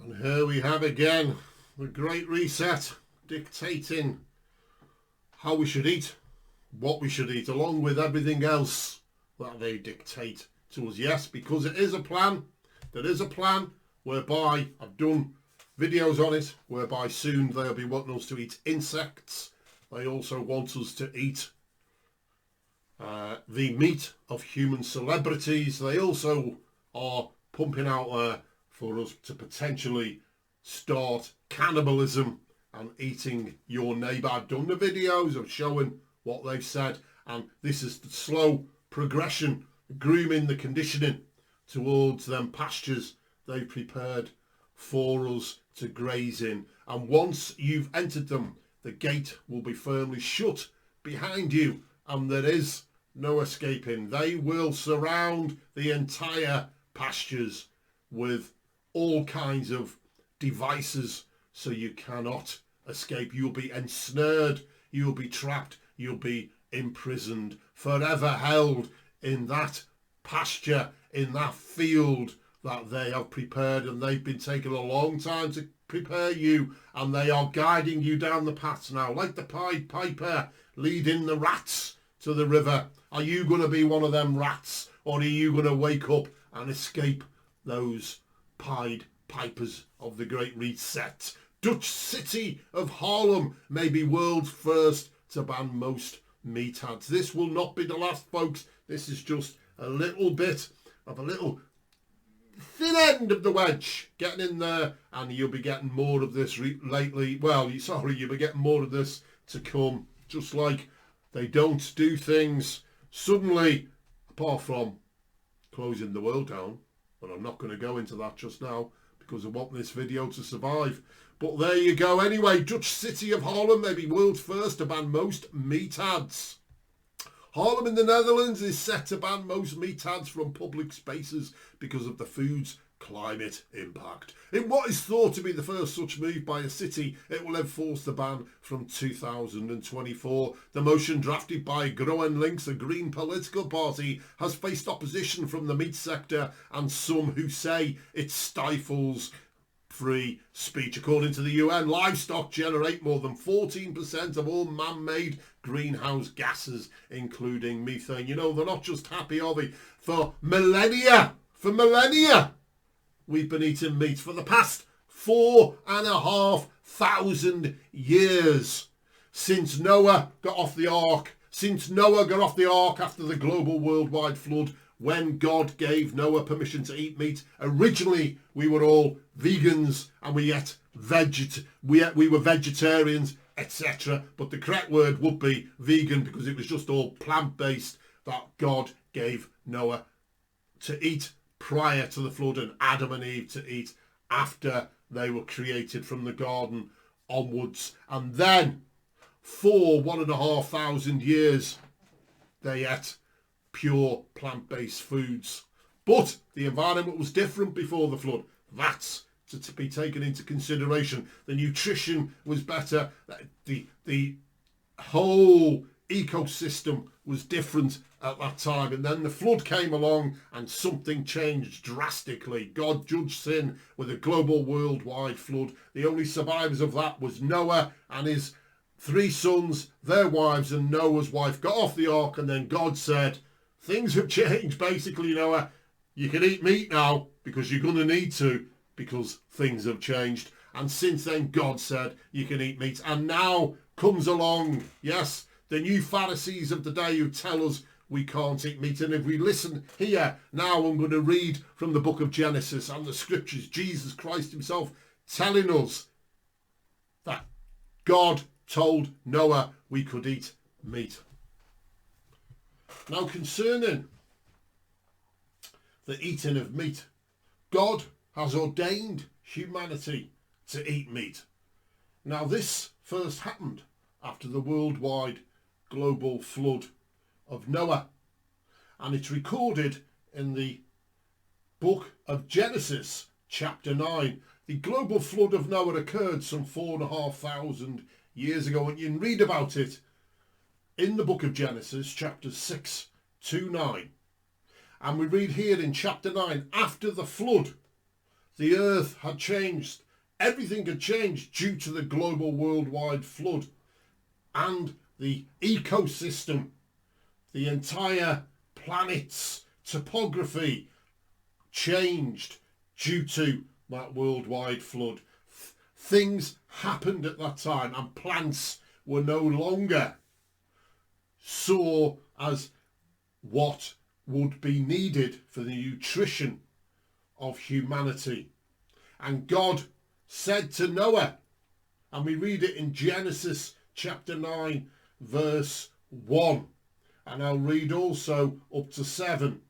And here we have again the Great Reset dictating how we should eat, what we should eat, along with everything else that they dictate to us. Yes, because it is a plan. There is a plan whereby I've done videos on it, whereby soon they'll be wanting us to eat insects. They also want us to eat the meat of human celebrities. They also are pumping out there for us to potentially start cannibalism and eating your neighbour. I've done the videos of showing what they've said, and this is the slow progression, grooming, the conditioning towards them pastures they've prepared for us to graze in. And once you've entered them, the gate will be firmly shut behind you, and there is no escaping. They will surround the entire pastures with all kinds of devices so you cannot escape. You'll be ensnared, you'll be trapped, you'll be imprisoned, forever held in that pasture, in that field that they have prepared, and they've been taking a long time to prepare you, and they are guiding you down the paths now, like the Pied Piper leading the rats to the river. Are you going to be one of them rats, or are you going to wake up and escape those Pied Pipers of the Great Reset? Dutch city of Haarlem may be world's first to ban most meat ads. This will not be the last, folks. This is just a little bit of a little thin end of the wedge getting in there, and you'll be getting more of this lately. Well, you'll be getting more of this to come. Just like they don't do things suddenly, apart from closing the world down. But I'm not going to go into that just now because I want this video to survive. But there you go. Anyway, Dutch city of Haarlem may be world's first to ban most meat ads. Haarlem in the Netherlands is set to ban most meat ads from public spaces because of the food's climate impact. In what is thought to be the first such move by a city, it will enforce the ban from 2024. The motion, drafted by GroenLinks, a green political party, has faced opposition from the meat sector and some who say it stifles free speech. According to the UN, livestock generate more than 14% of all man-made greenhouse gases, including methane. You know, they're not just happy, are they? For millennia, we've been eating meat for the past 4,500 years since Noah got off the ark. Since Noah got off the ark after the global worldwide flood, when God gave Noah permission to eat meat. Originally, we were all vegans and we ate we were vegetarians, etc. But the correct word would be vegan, because it was just all plant-based that God gave Noah to eat prior to the flood, and Adam and Eve to eat after they were created from the garden onwards. And then for 1,500 years they ate pure plant-based foods. But the environment was different before the flood. That's to be taken into consideration. The nutrition was better. The whole ecosystem was different at that time. And then the flood came along and something changed drastically. God judged sin with a global worldwide flood. The only survivors of that was Noah and his 3 sons, their wives, and Noah's wife got off the ark. And then God said, things have changed, basically, Noah. You can eat meat now because you're going to need to, because things have changed. And since then, God said you can eat meat. And now comes along, yes, the new Pharisees of the day who tell us we can't eat meat. And if we listen here, now I'm going to read from the book of Genesis and the scriptures, Jesus Christ himself telling us that God told Noah we could eat meat. Now, concerning the eating of meat, God has ordained humanity to eat meat. Now, this first happened after the worldwide global flood of Noah, and it's recorded in the book of Genesis, chapter 9. The global flood of Noah occurred some 4,500 years ago, and you can read about it in the book of Genesis, chapters 6 to 9. And we read here in chapter 9, after the flood, The earth had changed. Everything had changed due to the global worldwide flood. And the ecosystem, the entire planet's topography changed due to that worldwide flood. Things happened at that time, and plants were no longer saw as what would be needed for the nutrition of humanity. And God said to Noah, and we read it in Genesis chapter 9 verse 1, and I'll read also up to 7.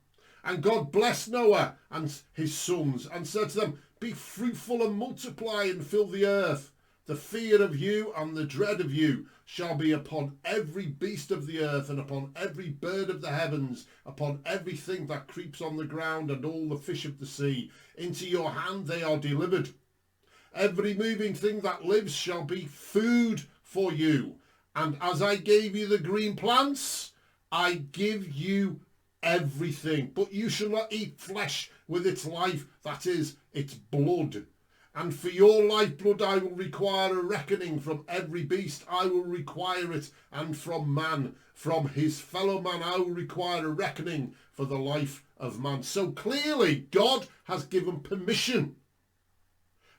And God blessed Noah and his sons and said to them, be fruitful and multiply and fill the earth. The fear of you and the dread of you shall be upon every beast of the earth, and upon every bird of the heavens, upon everything that creeps on the ground, and all the fish of the sea. Into your hand they are delivered. Every moving thing that lives shall be food for you. And as I gave you the green plants, I give you everything. But you shall not eat flesh with its life, that is, its blood. And for your lifeblood I will require a reckoning. From every beast I will require it, and from man, from his fellow man I will require a reckoning for the life of man. So clearly God has given permission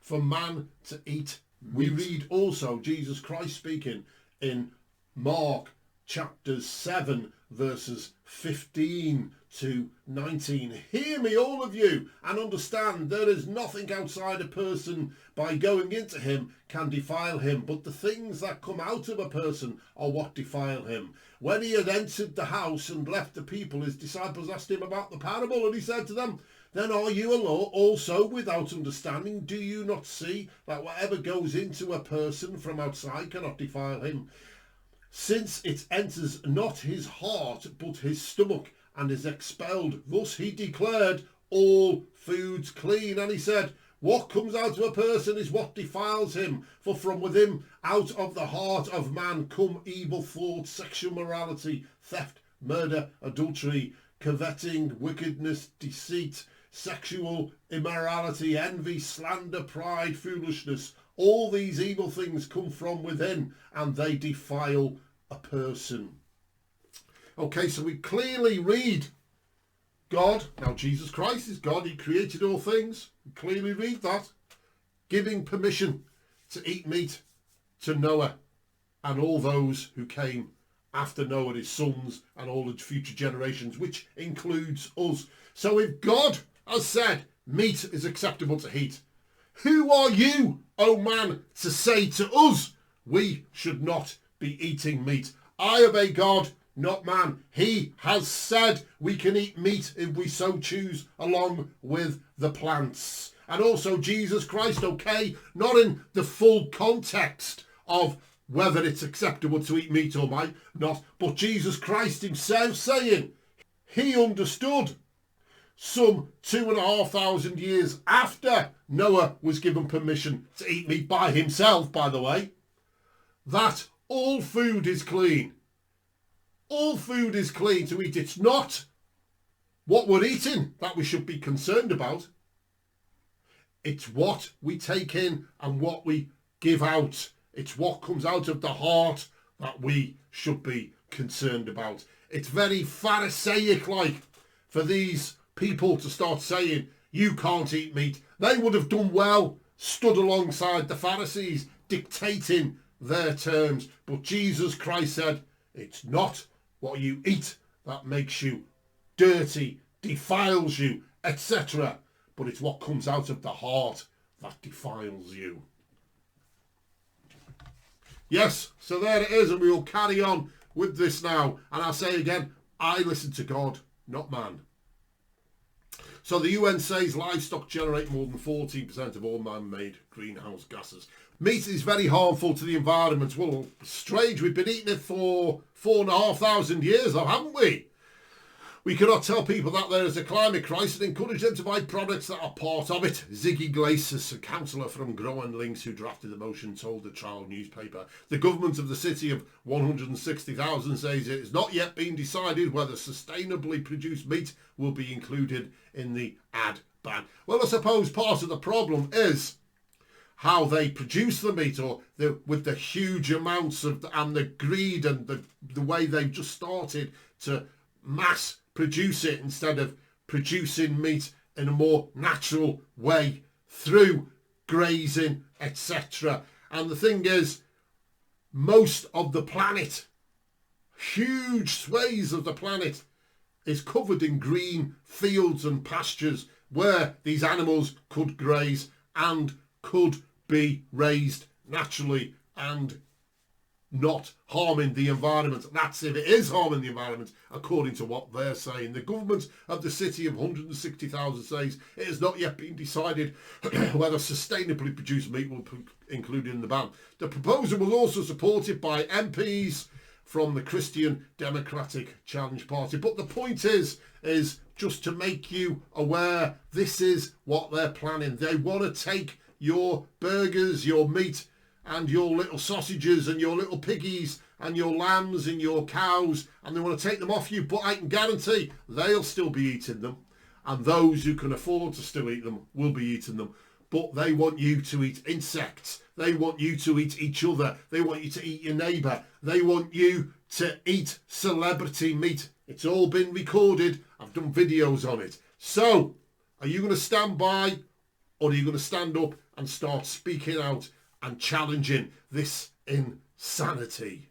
for man to eat meat. We read also Jesus Christ speaking in Mark chapter 7 verses 15 to 19. Hear me, all of you, and understand there is nothing outside a person by going into him can defile him, but the things that come out of a person are what defile him. When he had entered the house and left the people, his disciples asked him about the parable, and he said to them, then are you also without understanding? Do you not see that whatever goes into a person from outside cannot defile him, since it enters not his heart but his stomach, and is expelled? Thus he declared all foods clean. And he said, what comes out of a person is what defiles him. For from within, out of the heart of man, come evil thoughts, sexual morality, theft, murder, adultery, coveting, wickedness, deceit, sexual immorality, envy, slander, pride, foolishness. All these evil things come from within, and they defile a person. Okay, so we clearly read God, now Jesus Christ is God, he created all things. We clearly read that, giving permission to eat meat to Noah and all those who came after Noah and his sons and all the future generations, which includes us. So if God has said meat is acceptable to eat, who are you, O man, to say to us we should not be eating meat? I obey God, not man. He has said we can eat meat if we so choose, along with the plants. And also Jesus Christ, okay, not in the full context of whether it's acceptable to eat meat or not, but Jesus Christ himself saying he understood some 2,500 years after Noah was given permission to eat meat by himself, by the way, that all food is clean. All food is clean to eat. It's not what we're eating that we should be concerned about. It's what we take in and what we give out. It's what comes out of the heart that we should be concerned about. It's very Pharisaic-like for these people to start saying, you can't eat meat. They would have done well, stood alongside the Pharisees, dictating their terms. But Jesus Christ said, it's not what you eat that makes you dirty, defiles you, etc. But it's what comes out of the heart that defiles you. Yes, so there it is, and we will carry on with this now. And I'll say again, I listen to God, not man. So the UN says livestock generate more than 14% of all man-made greenhouse gases. Meat is very harmful to the environment. Well, strange, we've been eating it for 4,500 years, though, haven't we? We cannot tell people that there is a climate crisis and encourage them to buy products that are part of it. Ziggy Glacis, a councillor from Groen Links who drafted the motion, told the Child newspaper. The government of the city of 160,000 says it has not yet been decided whether sustainably produced meat will be included in the add ban. Well, I suppose part of the problem is how they produce the meat, or with the huge amounts of and the greed and the way they've just started to mass produce it instead of producing meat in a more natural way through grazing, etc. And the thing is, most of the planet, huge swathes of the planet, is covered in green fields and pastures where these animals could graze and could be raised naturally and not harming the environment. That's if it is harming the environment, according to what they're saying. The government of the city of 160,000 says it has not yet been decided whether sustainably produced meat will be included in the ban. The proposal was also supported by MPs from the Christian Democratic Challenge Party. But the point is just to make you aware, this is what they're planning. They want to take your burgers, your meat, and your little sausages and your little piggies and your lambs and your cows, and they want to take them off you, but I can guarantee they'll still be eating them, and those who can afford to still eat them will be eating them. But they want you to eat insects. They want you to eat each other. They want you to eat your neighbour. They want you to eat celebrity meat. It's all been recorded. I've done videos on it. So, are you going to stand by, or are you going to stand up and start speaking out and challenging this insanity?